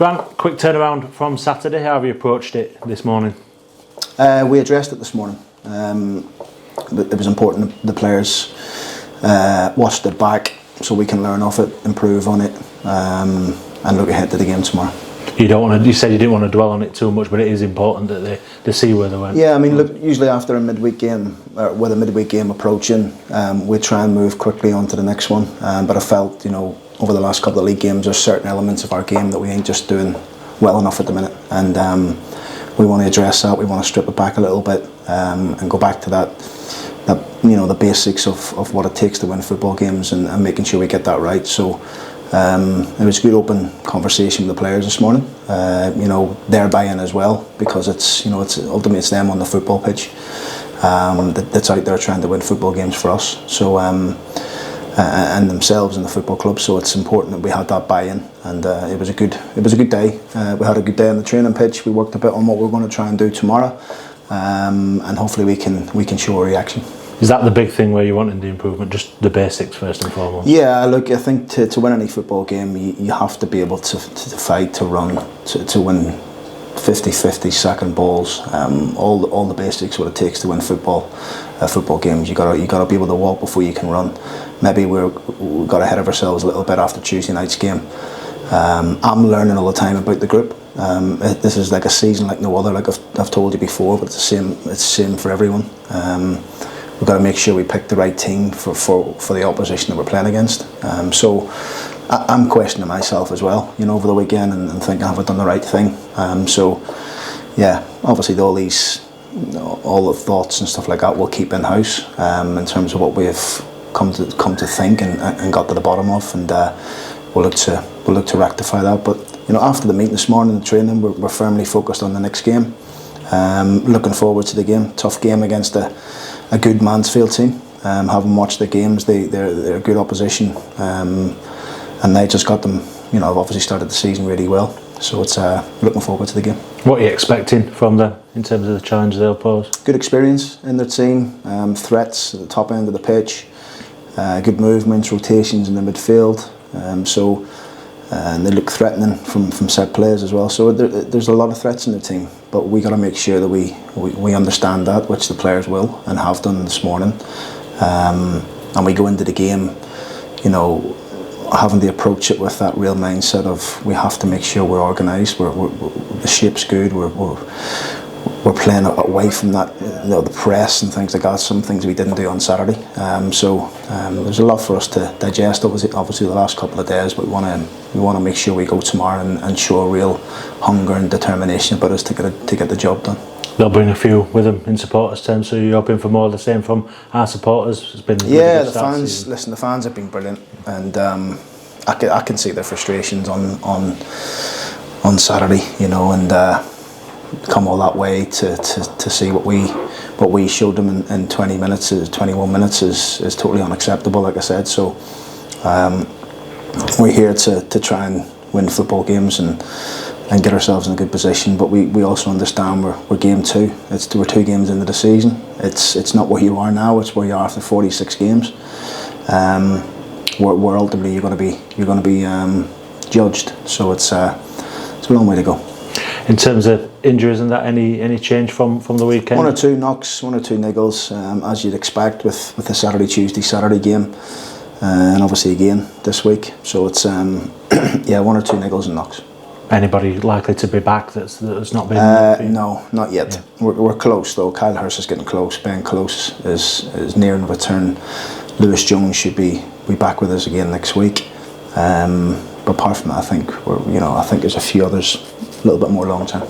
Grant, quick turnaround from Saturday. How have you approached it this morning? We addressed it this morning. It was important the players watched it back so we can learn off it, improve on it, and look ahead to the game tomorrow. You said you didn't want to dwell on it too much, but it is important that they see where they went. Yeah, I mean, look, usually after a midweek game, with a midweek game approaching, we try and move quickly on to the next one. But I felt, over the last couple of league games, there's certain elements of our game that we ain't just doing well enough at the minute, and we want to address that. We want to strip it back a little bit and go back to that the basics of what it takes to win football games and making sure we get that right. So it was a good open conversation with the players this morning. Their buy-in as well, because it's ultimately it's them on the football pitch that's out there trying to win football games for us. So and themselves in the football club. So it's important that we had that buy-in, and it was a good day. We had a good day on the training pitch. We worked a bit on what we're going to try and do tomorrow, and hopefully we can show a reaction. Is that the big thing where you wanted the improvement, just the basics first and foremost? Yeah, look, I think to win any football game, you have to be able to fight, to run, to win 50-50 second balls, all the basics what it takes to win football games. You got to be able to walk before you can run. Maybe we got ahead of ourselves a little bit after Tuesday night's game. I'm learning all the time about the group. This is like a season like no other, like I've told you before, but it's the same for everyone. We've got to make sure we pick the right team for the opposition that we're playing against. So I'm questioning myself as well, over the weekend and thinking, have I done the right thing? So yeah, obviously all the thoughts and stuff like that we'll keep in house in terms of what we've come to think and got to the bottom of, and we'll look to rectify that. But after the meeting this morning, the training, we're firmly focused on the next game. Looking forward to the game. Tough game against a good Mansfield team. Having watched the games, they're a good opposition, and they just got them. I've obviously started the season really well, so it's looking forward to the game. What are you expecting from them in terms of the challenge they'll pose? Good experience in their team, threats at the top end of the pitch, good movements, rotations in the midfield. And they look threatening from set players as well. So there's a lot of threats in the team, but we got to make sure that we understand that, which the players will and have done this morning. And we go into the game, having to approach it with that real mindset of we have to make sure we're organised. The shape's good. We're playing away from that, the press and things like that. Some things we didn't do on Saturday. So there's a lot for us to digest. Obviously the last couple of days, but we want to make sure we go tomorrow and show a real hunger and determination about us to get the job done. They'll bring a few with them in supporters' terms, so you're hoping for more of the same from our supporters. It's been the fans. Listen, the fans have been brilliant, and I can see their frustrations on Saturday, and. Come all that way to see what we showed them in 21 minutes is totally unacceptable, like I said. So we're here to try and win football games and get ourselves in a good position, but we also understand we're game two. We're 2 games into the season. It's not where you are now, it's where you are after 46 games. Where ultimately you're going to be judged. So it's a long way to go. In terms of injuries and that, any change from the weekend? 1 or 2 knocks, 1 or 2 niggles, as you'd expect with the Saturday game, and obviously again this week. So it's 1 or 2 niggles and knocks. Anybody likely to be back that's not been? No, not yet. Yeah. We're close though. Kyle Hurst is getting close. Ben Close is nearing return. Lewis Jones should be back with us again next week. But apart from that, I think there's a few others a little bit more long term.